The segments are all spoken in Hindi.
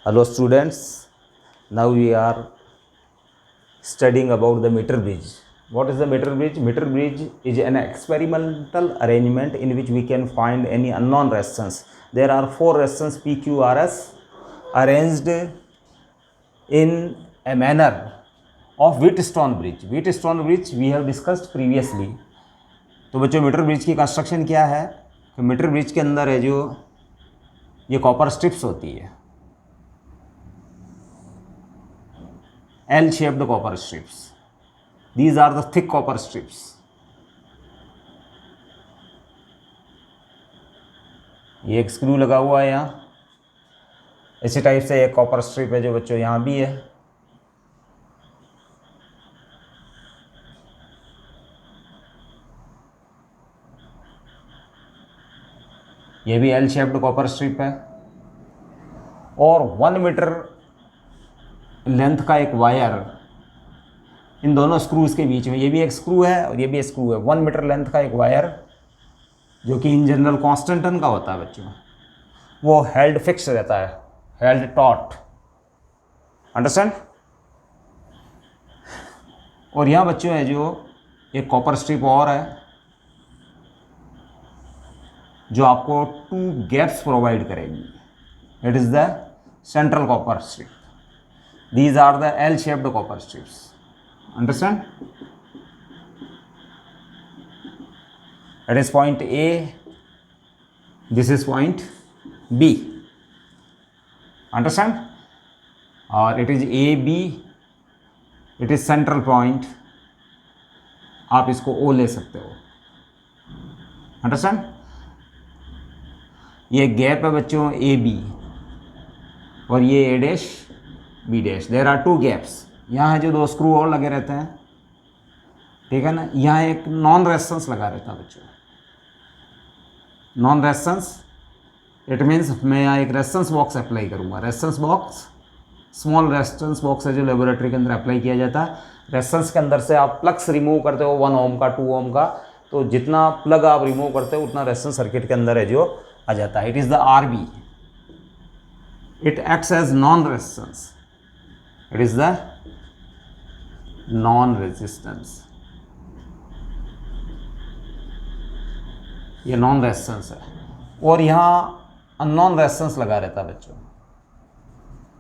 Hello students, now we are studying about the meter bridge. What is the meter bridge? Meter bridge is an experimental arrangement in which we can find any unknown resistance. There are four resistance PQRS arranged in a manner of Wheatstone bridge. Wheatstone bridge we have discussed previously. तो बच्चों मीटर ब्रिज की कंस्ट्रक्शन क्या है? तो मीटर ब्रिज के अंदर है जो ये कॉपर स्ट्रिप्स होती है, L shaped copper strips. These are the thick copper strips. ये एक स्क्रू लगा हुआ है यहाँ, इसी टाइप से एक कॉपर स्ट्रिप है जो बच्चों यहाँ भी है। ये भी L shaped कॉपर स्ट्रिप है और 1 मीटर लेंथ का एक वायर इन दोनों स्क्रूज के बीच में, ये भी एक स्क्रू है और ये भी एक स्क्रू है। 1 मीटर लेंथ का एक वायर जो कि इन जनरल कांस्टेंटन का होता है बच्चों, वो हेल्ड फिक्स रहता है, हेल्ड टॉट, अंडरस्टैंड। और यहाँ बच्चों है जो एक कॉपर स्ट्रिप और है जो आपको 2 गैप्स प्रोवाइड करेगी। It is the central copper strip. These are the L-shaped copper strips. Understand? That is point A. This is point B. Understand? Or it is AB. It is central point. आप इसको O ले सकते हो. Understand? ये गैप है बच्चों AB और ये A dash B dash. There are 2 gaps. यहाँ है जो 2 स्क्रू और लगे रहते हैं, ठीक है ना. यहाँ एक नॉन रेजिस्टेंस लगा रहता है बच्चों. नॉन रेजिस्टेंस इट मीन्स मैं यहाँ एक रेजिस्टेंस बॉक्स अप्लाई करूँगा. Resistance box small resistance box है जो लेबोरेटरी के अंदर अप्लाई किया जाता है. रेजिस्टेंस के अंदर से आप प्लग्स रिमूव करते हो 1 ओम का 2 ओम का, तो जितना प्लग आप रिमूव करते हो उतना रेजिस्टेंस सर्किट के अंदर है जो आ जाता है. It is the RB. It acts as non resistance. It is the non-resistance. ये नॉन रेजिस्टेंस है. और यहाँ अननोन रेजिस्टेंस लगा रहता है बच्चों,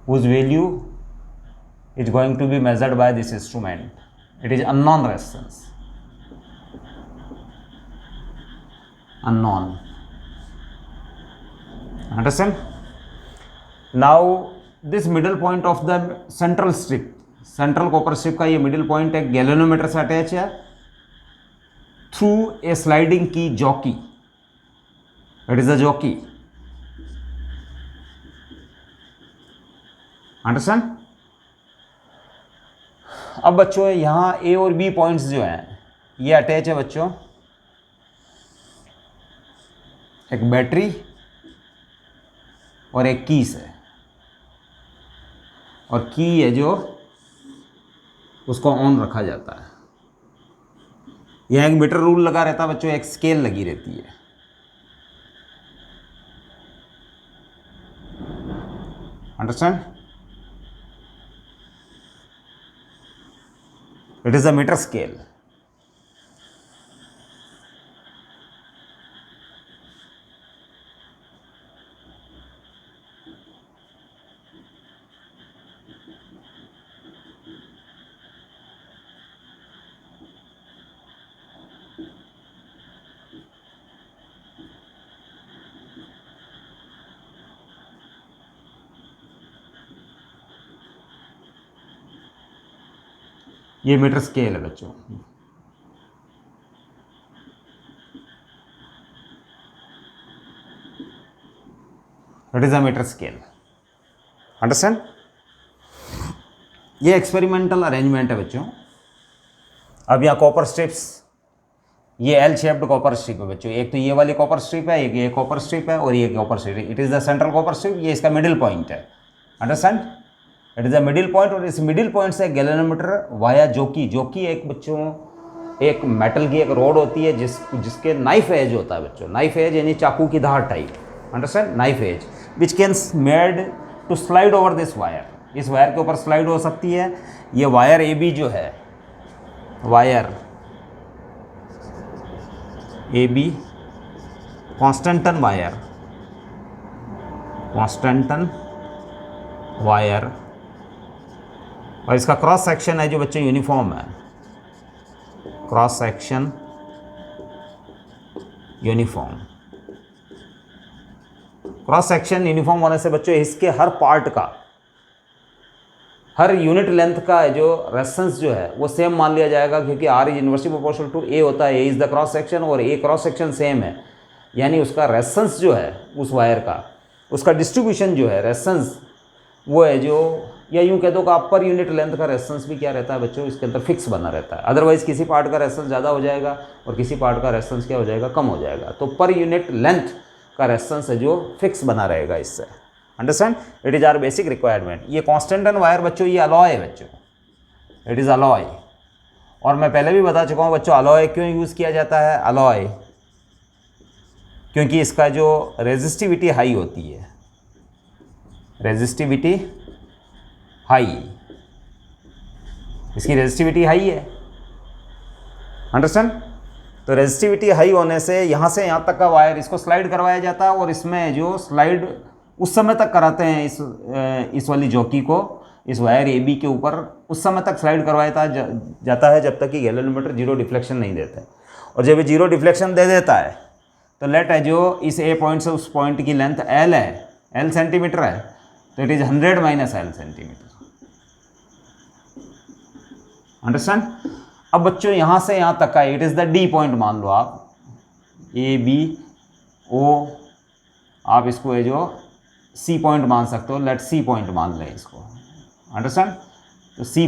whose value is going to be measured by this instrument. It is unknown resistance. Unknown. Understand? Now this middle point of the central strip, central copper strip का ये मिडल पॉइंट एक गैल्वेनोमीटर से अटैच है थ्रू ए स्लाइडिंग की jockey. It is a jockey. Understand. अब बच्चों यहां ए और बी पॉइंट्स जो हैं ये अटैच है बच्चों एक बैटरी और एक की से, और की है जो उसको ऑन रखा जाता है. यहाँ एक मीटर रूल लगा रहता है बच्चों, एक स्केल लगी रहती है. Understand. It is a metre scale. ये मीटर स्केल है बच्चों. It is a metre scale. Understand. ये एक्सपेरिमेंटल अरेंजमेंट है बच्चों. अब यहाँ कॉपर स्ट्रिप्स, ये L शेप्ड कॉपर स्ट्रिप है बच्चों. एक तो ये वाली कॉपर स्ट्रिप है, एक ये कॉपर स्ट्रिप है और ये कॉपर स्ट्रिप है. It is the central copper strip. ये इसका मिडिल पॉइंट है. Understand. It is a middle point और इस मिडिल पॉइंट से गैल्वेनोमीटर वाया जोकी एक बच्चों एक मेटल की एक रोड होती है जिसके नाइफ एज होता है बच्चों. नाइफ एज यानी चाकू की धार type. Understand. Knife edge which can made to slide over this wire, इस वायर के ऊपर स्लाइड हो सकती है। ये वायर ए बी जो है, wire A B constantan wire, constantan wire, और इसका क्रॉस सेक्शन है जो बच्चों यूनिफॉर्म है, cross section uniform. Cross section uniform होने से बच्चों इसके हर पार्ट का, हर यूनिट लेंथ का जो रेजिस्टेंस जो है वो सेम मान लिया जाएगा, क्योंकि R is inversely proportional to A होता है, A is the cross section और ए क्रॉस सेक्शन सेम है, यानी उसका रेजिस्टेंस जो है उस वायर का, उसका डिस्ट्रीब्यूशन जो है रेजिस्टेंस वो है जो, या यूँ कह दो कि आप पर यूनिट लेंथ का रेजिस्टेंस भी क्या रहता है बच्चों, इसके अंदर फिक्स बना रहता है। अदरवाइज़ किसी पार्ट का रेजिस्टेंस ज़्यादा हो जाएगा और किसी पार्ट का रेजिस्टेंस क्या हो जाएगा, कम हो जाएगा। तो पर यूनिट लेंथ का रेजिस्टेंस है जो फिक्स बना रहेगा इससे। Understand, it is our basic requirement. ये कॉन्स्टेंटन वायर बच्चों, ये अलॉय है बच्चों, इट इज़ अलॉय। और मैं पहले भी बता चुका हूँ बच्चों, अलॉय क्यों यूज़ किया जाता है, अलॉय क्योंकि इसका जो रेजिस्टिविटी हाई होती है, रेजिस्टिविटी हाई, इसकी रेजिस्टिविटी हाई है। अंडरस्टैंड, तो रेजिस्टिविटी हाई होने से यहाँ से यहाँ तक का वायर इसको स्लाइड करवाया जाता है, और इसमें जो स्लाइड उस समय तक कराते हैं इस वाली जॉकी को, इस वायर ए बी के ऊपर उस समय तक स्लाइड करवाया जाता है जब तक कि गैल्वेनोमीटर जीरो डिफ्लेक्शन नहीं देता। और जब ये जीरो डिफ्लेक्शन दे देता है तो लेट है जो इस ए पॉइंट से उस पॉइंट की लेंथ एल है, एल सेंटीमीटर है, तो it is 100 minus L centimetre. Understand. अब बच्चों यहाँ से यहाँ तक का it is the D point मान लो आप, ए बी ओ, आप इसको है जो सी पॉइंट मान सकते हो, लेट सी पॉइंट मान लें इसको। अंडरस्टैंड, तो सी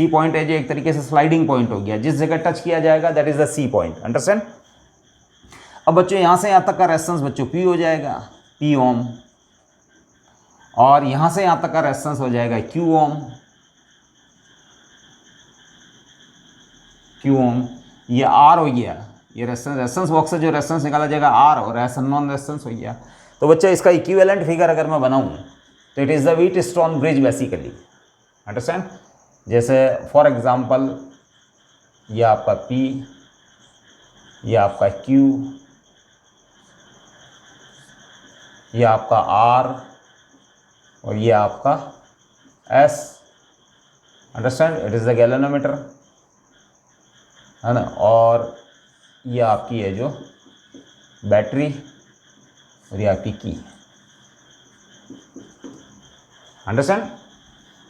पॉइंट है जो एक तरीके से स्लाइडिंग पॉइंट हो गया, जिस जगह टच किया जाएगा that is the C point. Understand. अब बच्चों यहाँ से यहाँ तक का रेजिस्टेंस बच्चों पी हो जाएगा, पी ओम, और यहाँ से यहाँ तक का रेजिस्टेंस हो जाएगा क्यू ओम, क्यू ओम। ये आर हो गया, ये रेजिस्टेंस बॉक्स से जो रेजिस्टेंस निकाला जाएगा आर, और नॉन रेजिस्टेंस हो गया। तो बच्चा इसका इक्विवेलेंट फिगर अगर मैं बनाऊं तो it is the Wheatstone bridge basically. Understand, जैसे फॉर एग्जांपल ये आपका P, ये आपका Q, ये आपका R और ये आपका S। Understand, it is the galvanometer, है ना। और ये आपकी है जो बैटरी, और ये आपकी की। अंडरस्टैंड,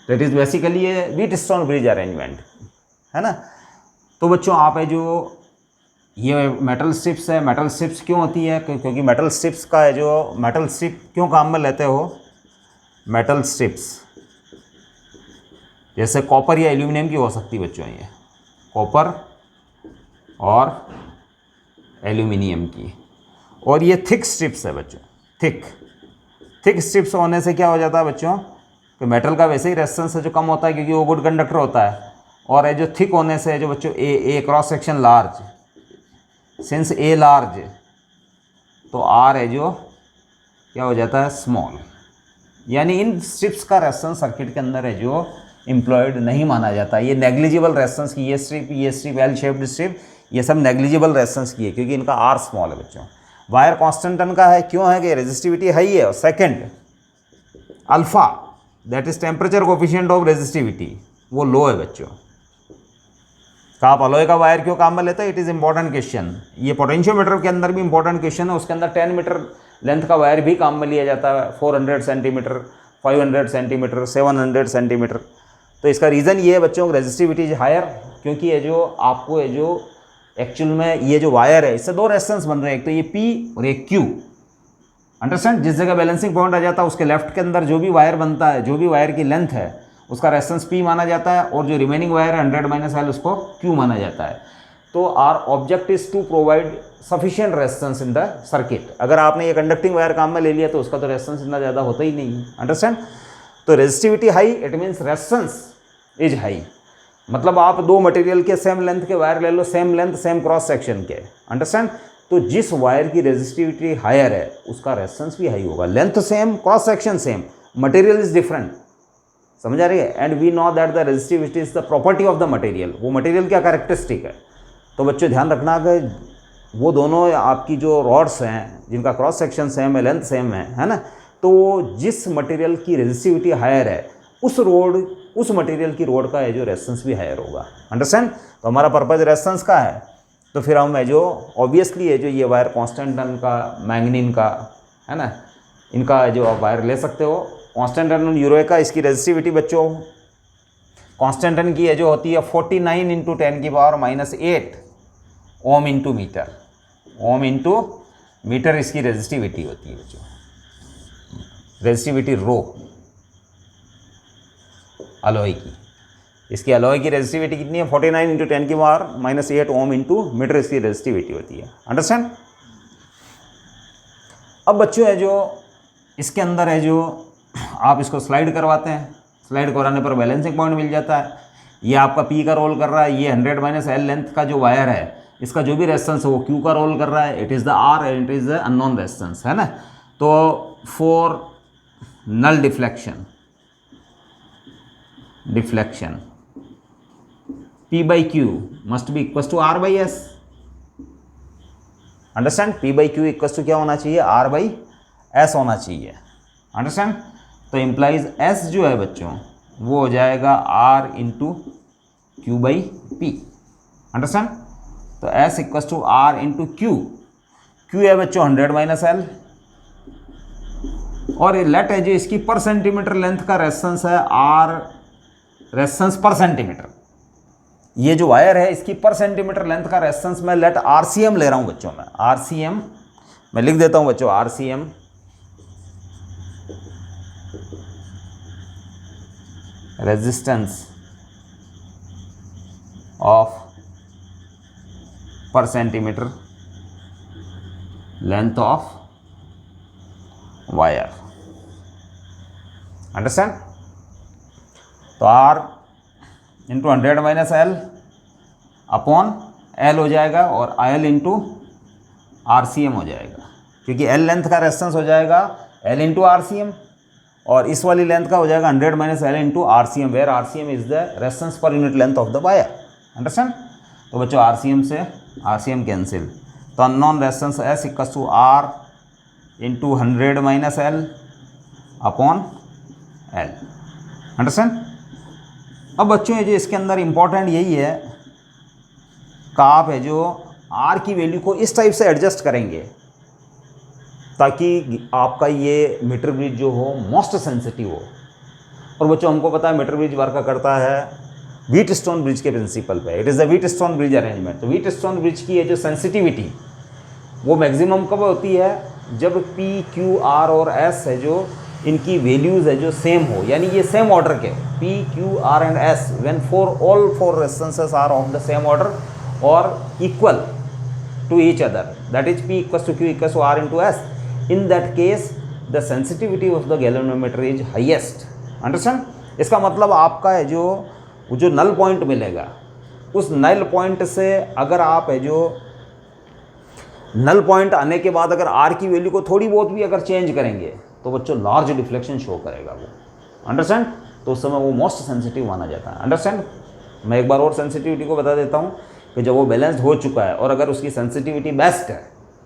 तो इट इज़ बेसिकली ये व्हीटस्टोन ब्रिज अरेंजमेंट, है ना। तो बच्चों आप है जो ये मेटल स्ट्रिप्स है, मेटल स्ट्रिप्स क्यों होती है, क्योंकि मेटल स्ट्रिप्स का है जो, मेटल स्ट्रिप क्यों काम में लेते हो, मेटल स्ट्रिप्स जैसे कॉपर या एल्यूमिनियम की हो सकती है बच्चों, ये कॉपर और एल्यूमिनियम की। और ये थिक स्ट्रिप्स है बच्चों, थिक स्ट्रिप्स होने से क्या हो जाता है बच्चों कि मेटल का वैसे ही रेजिस्टेंस है जो कम होता है क्योंकि वो गुड कंडक्टर होता है, और है जो थिक होने से जो बच्चों A cross section large, since A large तो आर है जो क्या हो जाता है स्मॉल, यानी इन स्ट्रिप्स का रेजिस्टेंस सर्किट के अंदर है जो एम्प्लॉयड नहीं माना जाता। ये नेग्लिजिबल रेजिस्टेंस की, ये स्ट्रिप एल शेप्ड स्ट्रिप, ये सब नेग्लिजिबल रेजिस्टेंस की है क्योंकि इनका आर स्मॉल है बच्चों। वायर कॉन्स्टेंटन का है, क्यों है कि रेजिस्टिविटी हाई है, और second alpha that is temperature coefficient of resistivity वो लो है बच्चों। का आप अलॉय का वायर क्यों काम में लेते हैं, इट इज़ इंपॉर्टेंट क्वेश्चन। ये पोटेंशियोमीटर के अंदर भी इंपॉर्टेंट क्वेश्चन है, उसके अंदर 10 मीटर लेंथ का वायर भी काम में लिया जाता है, 400 सेंटीमीटर, 500 सेंटीमीटर, 700 सेंटीमीटर। तो इसका रीज़न ये है बच्चों, रेजिस्टिविटी इज हायर, क्योंकि ये जो आपको ये जो एक्चुअल में ये जो वायर है इससे दो रेजिस्टेंस बन रहे हैं, एक तो ये P और एक Q। अंडरस्टैंड, जिस जगह बैलेंसिंग पॉइंट आ जाता है उसके लेफ्ट के अंदर जो भी वायर बनता है, जो भी वायर की लेंथ है उसका रेजिस्टेंस P माना जाता है, और जो रिमेनिंग वायर है 100 माइनस L उसको Q माना जाता है। तो our object is to provide sufficient resistance in the circuit. अगर आपने ये कंडक्टिंग वायर काम में ले लिया तो उसका तो रेजिस्टेंस इतना ज़्यादा होता ही नहीं है। अंडरस्टैंड, तो resistivity high it means resistance is high, मतलब आप दो मटेरियल के सेम लेंथ के वायर ले लो, same length same cross section के। अंडरस्टैंड, तो जिस वायर की रेजिस्टिविटी हायर है उसका रेजिस्टेंस भी हाई होगा, length same cross section same material is different, समझ आ रही है। And we know that the resistivity is the property of the material, वो मटेरियल क्या कैरेक्टरिस्टिक है। तो बच्चों ध्यान रखना कि वो दोनों आपकी जो रॉड्स हैं जिनका क्रॉस सेक्शन सेम है, लेंथ सेम है ना, तो जिस मटेरियल की रेजिस्टिविटी हायर है उस मटेरियल की रोड का है जो रेजिस्टेंस भी हायर होगा। अंडरस्टैंड। तो हमारा पर्पज रेजिस्टेंस का है, तो फिर हम है जो ऑब्वियसली है जो ये वायर कांस्टेंट टन का, मैंगनीन का है ना, इनका जो आप वायर ले सकते हो। कांस्टेंट टन यूरो का इसकी रेजिस्टिविटी बच्चों कांस्टेंट टन की है जो होती है 49 into 10⁻⁸ ohm into metre, ohm into metre इसकी रेजिस्टिविटी होती है बच्चों, रेजिस्टिविटी रो अलॉय की। इसकी अलॉय की रेजिस्टिविटी कितनी है 49 इंटू 10⁻⁸ ओम इंटू मीटर इसकी रेजिस्टिविटी होती है। अंडरस्टैंड। अब बच्चों है जो इसके अंदर है जो आप इसको स्लाइड करवाते हैं, स्लाइड करवाने पर बैलेंसिंग पॉइंट मिल जाता है। ये आपका पी का रोल कर रहा है, ये 100 - L लेंथ का जो वायर है इसका जो भी रेजिस्टेंस है वो क्यू का रोल कर रहा है, it is the R and it is the unknown resistance, है ना। तो for null deflection P/Q must be equals to R/S। Understand. P/Q equals to क्या होना चाहिए, R/S होना चाहिए। अंडरस्टैंड। तो इम्प्लाइज S जो है बच्चों वो हो जाएगा R इंटू Q/P। अंडरस्टैंड। तो S equals to R into Q है बच्चों 100 - L, और ये लेट है जो इसकी पर सेंटीमीटर लेंथ का रेजिस्टेंस है R रेजिस्टेंस पर सेंटीमीटर। ये जो वायर है इसकी पर सेंटीमीटर लेंथ का रेजिस्टेंस मैं लेट RCM ले रहा हूं बच्चों, में RCM मैं लिख देता हूं बच्चों, RCM रेजिस्टेंस ऑफ पर centimetre length of wire. Understand. तो R into 100 - L upon L हो जाएगा और IL इंटू RCM हो जाएगा, क्योंकि L लेंथ का रेजिस्टेंस हो जाएगा L इंटू RCM और इस वाली लेंथ का हो जाएगा 100 - L into RCM, where RCM is the resistance per unit length of the wire. Understand. तो बच्चों RCM से RCM कैंसिल, तो unknown resistance S equals to R into 100 - L upon L। Understand. अब बच्चों ये जो इसके अंदर इंपॉर्टेंट यही है कि आप है जो R की वैल्यू को इस टाइप से एडजस्ट करेंगे ताकि आपका ये मीटर ब्रिज जो हो मोस्ट सेंसिटिव हो। और बच्चों हमको पता है मीटर ब्रिज वर्क करता है व्हीटस्टोन ब्रिज के प्रिंसिपल पे, it is the Wheatstone bridge arrangement. तो व्हीटस्टोन ब्रिज की ये जो सेंसिटिविटी वो मैक्सिमम कब होती है, जब P, Q, R और S है जो इनकी वैल्यूज़ है जो सेम हो, यानी ये सेम ऑर्डर के P, Q, R and S when all four resistances are of the same order और equal to each other, that is P equals to Q equals to R into S। In that case the sensitivity of the galvanometer is highest. Understand. इसका मतलब आपका है जो नल पॉइंट मिलेगा, उस नल पॉइंट से अगर आप है जो नल पॉइंट आने के बाद अगर R की वैल्यू को थोड़ी बहुत भी अगर चेंज करेंगे तो बच्चों लार्ज डिफ्लेक्शन शो करेगा वो। अंडरस्टैंड। तो उस समय वो मोस्ट सेंसिटिव माना जाता है। अंडरस्टैंड। मैं एक बार और सेंसिटिविटी को बता देता हूँ कि जब वो बैलेंस्ड हो चुका है और अगर उसकी सेंसिटिविटी बेस्ट है,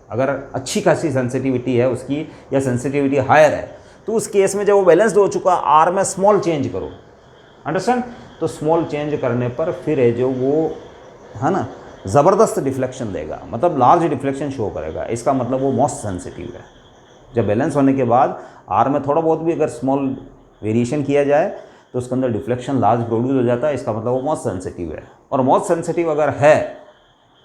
अगर अच्छी खासी सेंसिटिविटी है उसकी या सेंसिटिविटी हायर है, तो उस केस में जब वो बैलेंस्ड हो चुका R में स्मॉल चेंज करो। अंडरस्टैंड। तो स्मॉल चेंज करने पर फिर है जो वो है ना ज़बरदस्त डिफ्लेक्शन देगा, मतलब लार्ज डिफ्लेक्शन शो करेगा। इसका मतलब वो मोस्ट सेंसिटिव है। जब बैलेंस होने के बाद R में थोड़ा बहुत भी अगर स्मॉल वेरिएशन किया जाए तो उसके अंदर डिफ्लेक्शन लार्ज प्रोड्यूस हो जाता है, इसका मतलब वो मोस्ट सेंसिटिव है। और मोस्ट सेंसिटिव अगर है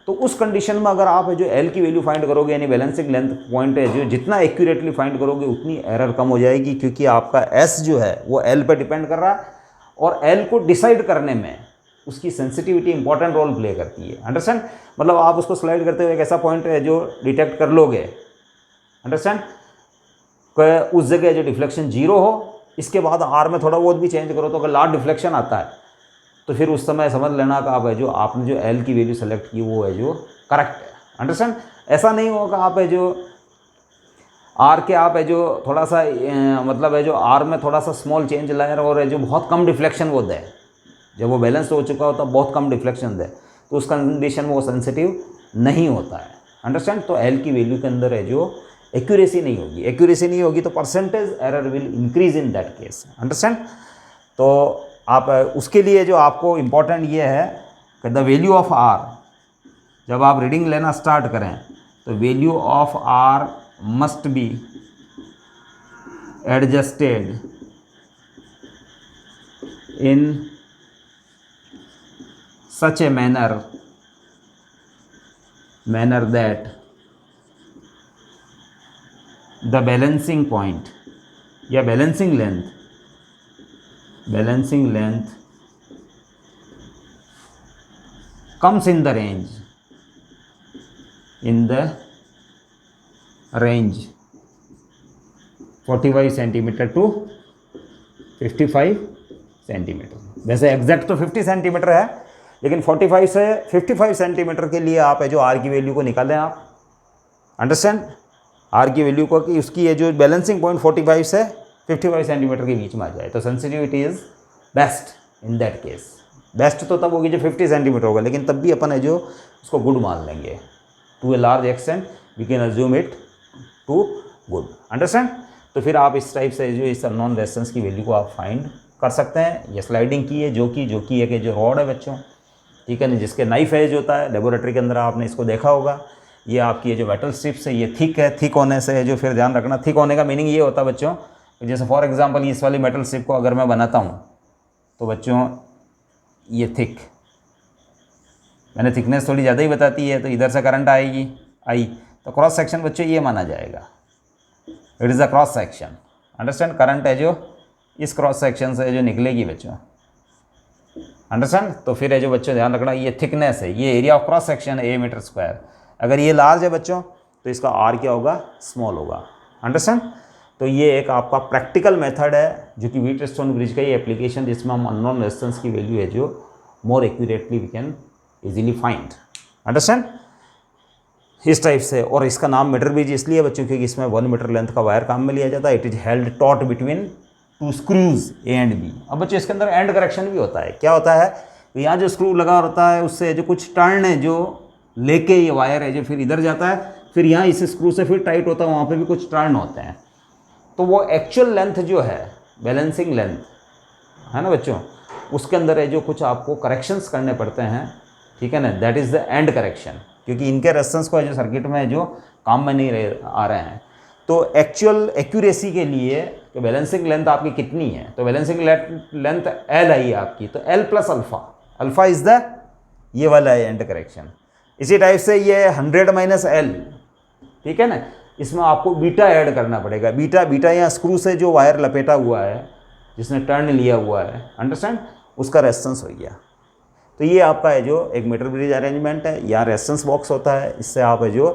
तो उस कंडीशन में अगर आप जो L की वैल्यू फाइंड करोगे, यानी बैलेंसिंग लेंथ पॉइंट है जो जितना एक्यूरेटली फाइंड करोगे उतनी एरर कम हो जाएगी, क्योंकि आपका S जो है वो L पे डिपेंड कर रहा है और L को डिसाइड करने में उसकी सेंसिटिविटी इंपॉर्टेंट रोल प्ले करती है। अंडरस्टैंड। मतलब आप उसको स्लाइड करते हुए एक ऐसा पॉइंट है जो डिटेक्ट कर लोगे, अंडरस्टैंड, उस जगह जो डिफ्लेक्शन 0 हो, इसके बाद R में थोड़ा बहुत भी चेंज करो तो अगर लार्ज डिफ्लेक्शन आता है तो फिर उस समय समझ लेना कि आप है जो आपने जो L की वैल्यू सेलेक्ट की वो है जो करेक्ट है। अंडरस्टैंड। ऐसा नहीं होगा आप है जो आर के आप है जो थोड़ा सा मतलब है जो आर में थोड़ा सा स्मॉल चेंज लाए और है जो बहुत कम डिफ्लेक्शन वो दे, जब वो बैलेंस हो चुका होता है बहुत कम डिफ्लेक्शन दे, तो उस कंडीशन में वो सेंसिटिव नहीं होता है। अंडरस्टैंड। तो एल की वैल्यू के अंदर है जो एक्यूरेसी नहीं होगी, एक्यूरेसी नहीं होगी तो percentage error will increase in that case. Understand. तो आप उसके लिए जो आपको इम्पोर्टेंट ये है कि द वैल्यू ऑफ आर, जब आप रीडिंग लेना स्टार्ट करें तो value of R must be adjusted in such a manner that the balancing point या balancing length comes in the range 45 centimetre to 55 centimetre. वैसे एग्जैक्ट तो 50 सेंटीमीटर है, लेकिन 45 से 55 सेंटीमीटर के लिए आप है जो आर की वैल्यू को निकालें आप। अंडरस्टैंड। आर की वैल्यू को कि उसकी ये जो बैलेंसिंग पॉइंट 45 से 55 सेंटीमीटर के बीच में आ जाए, तो sensitivity is best in that case. Best तो तब होगी जो 50 सेंटीमीटर होगा, लेकिन तब भी अपन है जो उसको गुड मान लेंगे। To a large extent we can assume it to good. Understand. तो फिर आप इस टाइप से जो इस नॉन रेजिस्टेंस की वैल्यू को आप फाइंड कर सकते हैं। ये स्लाइडिंग की है जो कि है कि जो रॉड है बच्चों, ठीक है ना, जिसके नाइफ एज होता है, लेबोरेटरी के अंदर आपने इसको देखा होगा। ये आपकी ये जो मेटल स्ट्रिप्स है ये थिक है, थिक होने से जो फिर ध्यान रखना, थिक होने का मीनिंग ये होता है बच्चों, जैसे फॉर एग्जांपल इस वाली मेटल स्ट्रिप को अगर मैं बनाता हूँ तो बच्चों ये थिक, मैंने थिकनेस थोड़ी ज़्यादा ही बताती है, तो इधर से करंट आई तो क्रॉस सेक्शन बच्चों ये माना जाएगा, it is a cross section. Understand. Current है जो इस क्रॉस सेक्शन से जो निकलेगी बच्चों। अंडरस्टैंड। तो फिर है जो बच्चों ध्यान रखना, ये थिकनेस है, ये एरिया ऑफ क्रॉस सेक्शन है A मीटर स्क्वायर। अगर ये लार्ज है बच्चों तो इसका आर क्या होगा, स्मॉल होगा। अंडरस्टैंड। तो ये एक आपका प्रैक्टिकल मेथड है जो कि व्हीटस्टोन ब्रिज का ही एप्लीकेशन, जिसमें हम अननोन रेजिस्टेंस की वैल्यू है जो more accurately we can easily find. Understand. इस टाइप से। और इसका नाम मीटर ब्रिज इसलिए बच्चों क्योंकि इसमें 1 मीटर लेंथ का वायर काम में लिया जाता है। It is held taut between two screws A and B. अब बच्चों इसके अंदर एंड करेक्शन भी होता है। क्या होता है, यहाँ जो स्क्रू लगा होता है उससे जो कुछ टर्न है जो लेके ये वायर है जो फिर इधर जाता है, फिर यहाँ इस स्क्रू से फिर टाइट होता है, वहाँ पे भी कुछ टर्न होते हैं। तो वो एक्चुअल लेंथ जो है, बैलेंसिंग लेंथ है ना बच्चों, उसके अंदर है जो कुछ आपको करेक्शंस करने पड़ते हैं, ठीक है ना, that is the end correction. क्योंकि इनके रेजिस्टेंस को जो सर्किट में जो काम में नहीं आ रहे हैं, तो एक्चुअल एक्यूरेसी के लिए तो बैलेंसिंग लेंथ आपकी कितनी है, तो बैलेंसिंग लेंथ L आई है आपकी, तो L plus alpha, alpha is the ये वाला है एंड करेक्शन। इसी टाइप से ये 100 माइनस L, ठीक है ना, इसमें आपको बीटा ऐड करना पड़ेगा। बीटा यहाँ स्क्रू से जो वायर लपेटा हुआ है जिसने टर्न लिया हुआ है, अंडरस्टैंड, उसका रेजिस्टेंस हो गया। तो ये आपका है जो एक मीटर ब्रिज अरेंजमेंट है। यहाँ रेजिस्टेंस बॉक्स होता है, इससे आप है जो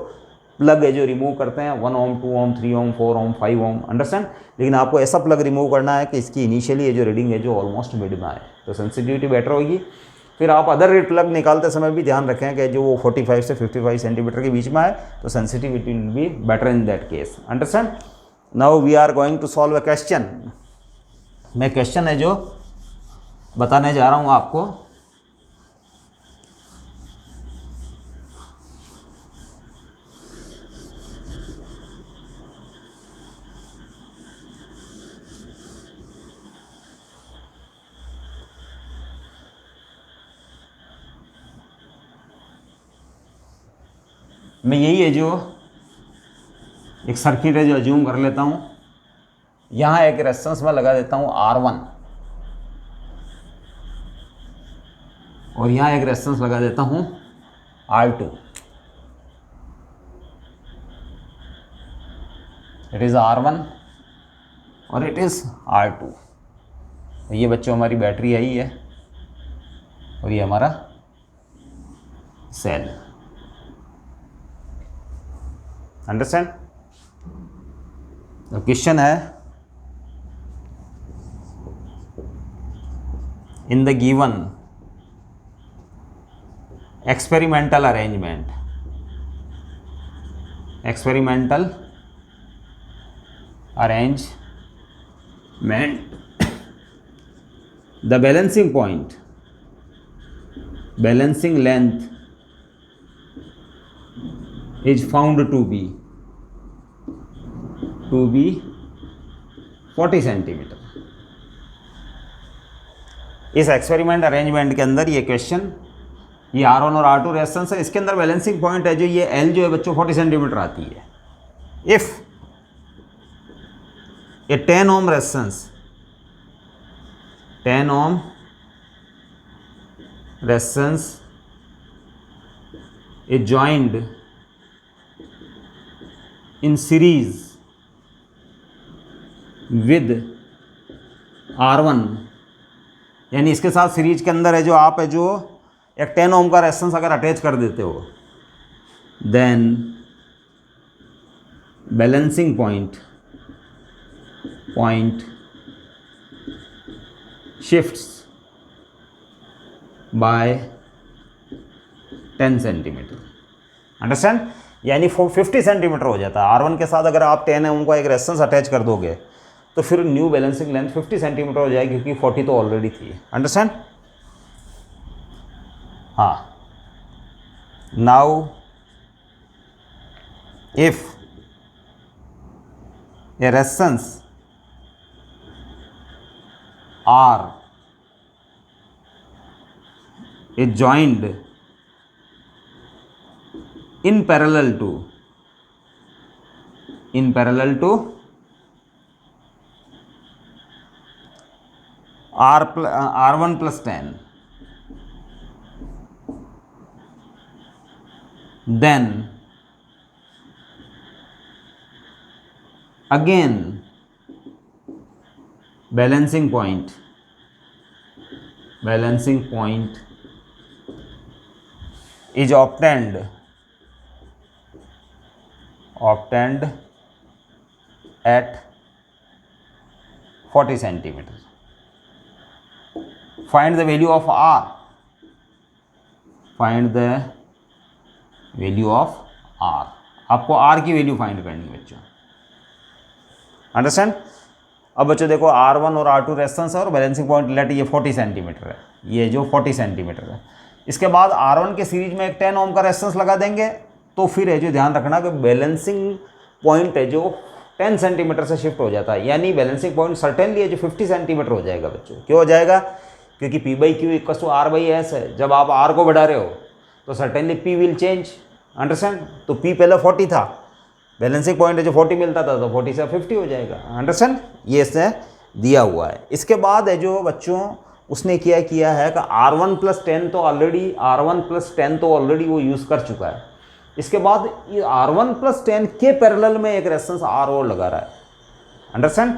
प्लग है जो रिमूव करते हैं 1 ओम 2 ओम 3 ओम 4 ओम 5 ओम। अंडरस्टैंड। लेकिन आपको ऐसा प्लग रिमूव करना है कि इसकी इनिशियली ये जो रीडिंग है जो ऑलमोस्ट मिड में आए, तो सेंसिटिविटी बेटर होगी। फिर आप अदर प्लग निकालते समय भी ध्यान रखें कि जो वो 45 से 55 सेंटीमीटर के बीच में आए, तो sensitivity will be better in that case. Understand. Now we are going to solve a question. मैं क्वेश्चन है जो बताने जा रहा हूँ आपको। मैं यही है जो एक सर्किट है जो अज्यूम कर लेता हूँ। यहाँ एक रेजिस्टेंस में लगा देता हूँ R1 और यहाँ एक रेजिस्टेंस लगा देता हूँ R2। इट इज़ R1 और इट इज़ R2। ये बच्चों हमारी बैटरी आई है और ये हमारा सेल। अंडरस्टैंड। तो क्वेश्चन है, in the given experimental arrangement, the balancing point, balancing length is found to be 40 centimetre. इस एक्सपेरिमेंट अरेंजमेंट के अंदर ये क्वेश्चन, ये R1 और R2 रेजिस्टेंस है, इसके अंदर बैलेंसिंग पॉइंट है जो ये L जो है बच्चों 40 सेंटीमीटर आती है। If A 10 ohm resistance, 10 ohm resistance is joined in series with R1, यानी इसके साथ सीरीज के अंदर है जो आप है जो एक 10 ओम का रेजिस्टेंस अगर अटैच कर देते हो, then balancing point shifts by 10 centimetre. Understand? यानी 50 सेंटीमीटर हो जाता है। R1 के साथ अगर आप 10 ओम का एक रेजिस्टेंस अटैच कर दोगे तो फिर न्यू बैलेंसिंग लेंथ 50 सेंटीमीटर हो जाएगी, क्योंकि 40 तो ऑलरेडी थी। अंडरस्टैंड? हाँ, now if A resistance R is joined in parallel to R1 plus 10, then again balancing point is obtained at 40 centimeter. Find the value of R. आपको R की वैल्यू फाइंड करनी है बच्चों। अंडरस्टैंड? अब बच्चों देखो, R1 और R2 रेजिस्टेंस है और बैलेंसिंग पॉइंट लेट ये 40 सेंटीमीटर है, ये जो 40 सेंटीमीटर है। इसके बाद R1 के सीरीज में एक 10 ओम का रेजिस्टेंस लगा देंगे, तो फिर है जो ध्यान रखना कि बैलेंसिंग पॉइंट है जो 10 सेंटीमीटर से शिफ्ट हो जाता है, यानी बैलेंसिंग पॉइंट सर्टेनली है जो 50 सेंटीमीटर हो जाएगा बच्चों। क्यों हो जाएगा? क्योंकि P/Q इक्वल्स टू R/S है। जब आप R को बढ़ा रहे हो तो certainly P will change. Understand? तो P पहले 40 था, बैलेंसिंग पॉइंट है जो 40 मिलता था, तो 40 से 50 हो जाएगा। अंडरस्टैंड? ये इसने दिया हुआ है। इसके बाद है जो बच्चों उसने किया है कि R1 + 10 तो ऑलरेडी वो यूज़ कर चुका है। इसके बाद ये R1 + 10 के पैरेलल में एक रेजिस्टेंस R और लगा रहा है। अंडरस्टैंड?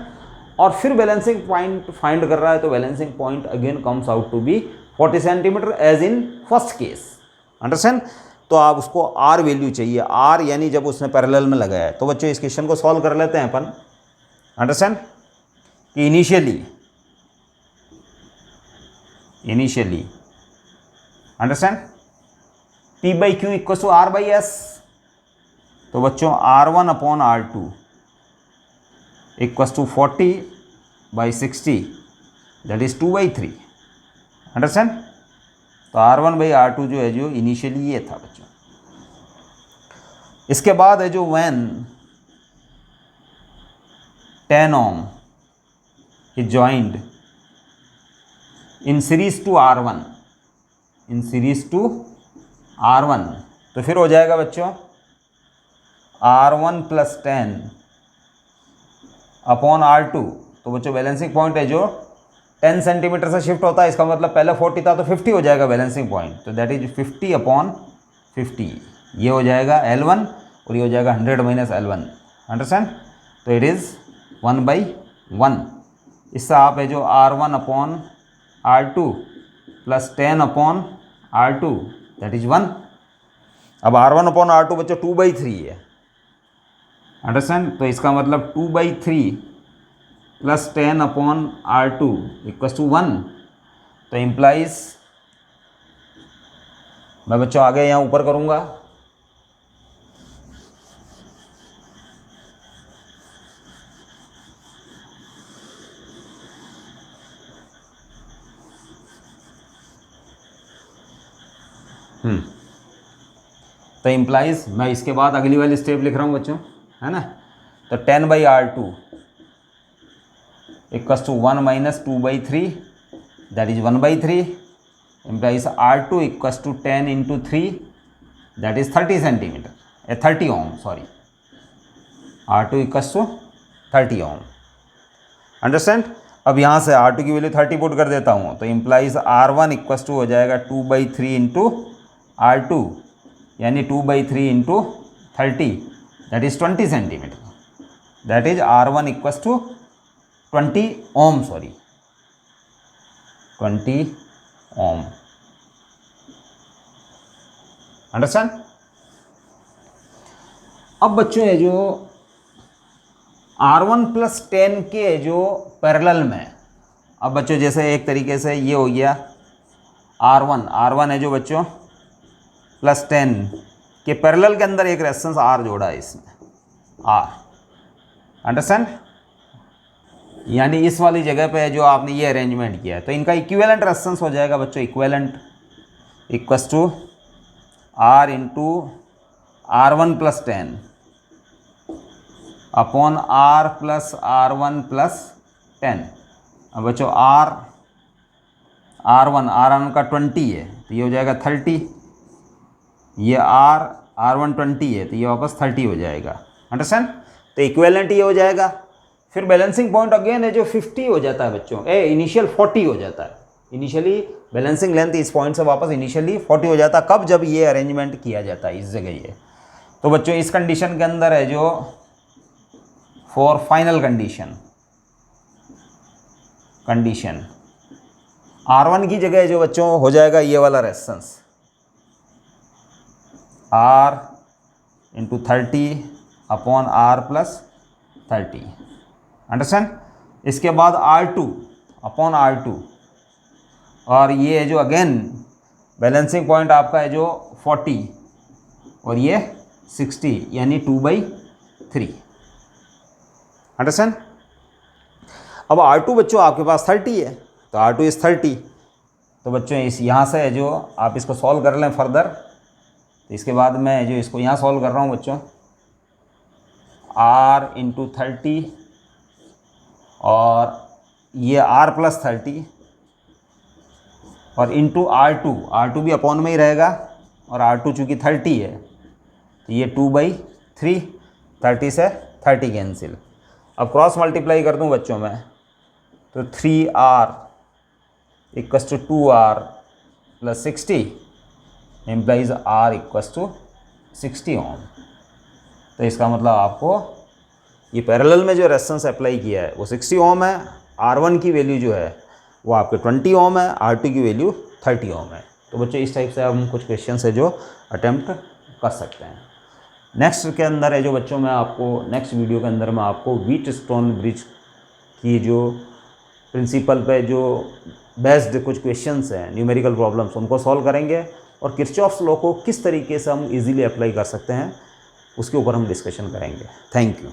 और फिर बैलेंसिंग पॉइंट फाइंड कर रहा है, तो balancing point again comes out to be 40 centimetre as in first case. Understand? तो आप उसको R वैल्यू चाहिए, R यानी जब उसने पैरेलल में लगाया है। तो बच्चों इस क्वेश्चन को सॉल्व कर लेते हैं अपन। अंडरस्टैंड? कि initially understand P/Q equals to R/S। तो बच्चों R1/R2 equals to 40/60, that is 2/3। Understand? तो R1/R2 जो है जो इनिशियली ये था बच्चों। इसके बाद है जो when 10 ohm is joined in series to R1, तो फिर हो जाएगा बच्चों R1 + 10/R2। तो बच्चों बैलेंसिंग पॉइंट है जो 10 सेंटीमीटर से शिफ्ट होता है, इसका मतलब पहले 40 था तो 50 हो जाएगा बैलेंसिंग पॉइंट, तो दैट इज 50/50। ये हो जाएगा L1 और ये हो जाएगा 100 - L1। अंडरस्टैंड? तो इट इज़ 1/1। इससे आप है जो R1/R2 + 10/R2 दैट इज 1। अब R1/R2 बच्चों 2/3 है। अंडरस्टैंड? तो इसका मतलब 2/3 + 10/R2 इक्वल्स टू 1। तो इम्प्लाइज, मैं बच्चों आगे यहाँ ऊपर करूँगा, तो इम्प्लाइज मैं इसके बाद अगली वाली स्टेप लिख रहा हूँ बच्चों, है ना। तो 10/R2 equals to 1 - 2/3 that is 1/3 implies R2 equals to 10 × 3 that is 30 centimetre 30 ohm sorry. R2 equals to 30 ohm, understand. अब यहाँ से R2 की वैल्यू 30 पुट कर देता हूँ, तो इम्प्लाइज R1 इक्वल्स टू हो जाएगा 2/3 × R2 यानी 2/3 × 30 that is 20 centimetre. That is R1 equals to 20 ohm sorry 20 ohm, understand. अब बच्चों ये जो R1 + 10 के जो पैरेलल में, अब बच्चों जैसे एक तरीके से ये हो गया R1 है जो बच्चों +10 के पैरेलल के अंदर एक रेजिस्टेंस R जोड़ा है इसमें R, अंडरस्टैंड। यानी इस वाली जगह पे जो आपने ये अरेंजमेंट किया है, तो इनका इक्विवेलेंट रेजिस्टेंस हो जाएगा बच्चों, equivalent equals to R × R1 + 10 upon R + R1 + 10। अब बच्चों R1 का 20 है तो ये हो जाएगा 30, ये R1 20 है तो ये वापस 30 हो जाएगा, अंडरस्टैंड। तो इक्विवेलेंट ये हो जाएगा। फिर बैलेंसिंग पॉइंट अगेन है जो 50 हो जाता है बच्चों, इनिशियल 40 हो जाता है। इनिशियली बैलेंसिंग लेंथ इस पॉइंट से वापस इनिशियली 40 हो जाता है, कब? जब ये अरेंजमेंट किया जाता है इस जगह ये। तो बच्चों इस कंडीशन के अंदर है जो फॉर फाइनल कंडीशन R1 की जगह जो बच्चों हो जाएगा ये वाला resistance R × 30 upon R + 30, understand. इसके बाद R2 अपॉन R2 और ये जो अगेन बैलेंसिंग पॉइंट आपका है जो 40 और ये 60 यानी 2/3, अंडरस्टैंड। अब R2 बच्चों आपके पास 30 है तो R2 इज़ 30। तो बच्चों इस यहाँ से है जो आप इसको सॉल्व कर लें फर्दर, तो इसके बाद मैं जो इसको यहाँ सॉल्व कर रहा हूँ बच्चों R × 30 और ये R + 30 और इंटू R2 भी अपॉन में ही रहेगा और R2 चूँकि 30 है तो ये 2/3 30 से 30 कैंसिल। अब क्रॉस मल्टीप्लाई कर दूँ बच्चों में तो 3R equals to 2R + 60 implies R equals to 60 ohm. तो इसका मतलब आपको ये पैरेलल में जो रेजिस्टेंस अप्लाई किया है वो 60 ओम है, R1 की वैल्यू जो है वो आपके 20 ओम है, R2 की वैल्यू 30 ओम है। तो बच्चों इस टाइप से हम कुछ क्वेश्चन है जो अटेम्प्ट कर सकते हैं। नेक्स्ट के अंदर है जो बच्चों मैं आपको नेक्स्ट वीडियो के अंदर मैं आपको व्हीटस्टोन ब्रिज की जो प्रिंसिपल पे जो बेस्ड कुछ क्वेश्चंस हैं न्यूमेरिकल प्रॉब्लम्स उनको सॉल्व करेंगे और किरचॉफ्स लॉ को किस तरीके से हम इजीली अप्लाई कर सकते हैं उसके ऊपर हम डिस्कशन करेंगे। Thank you.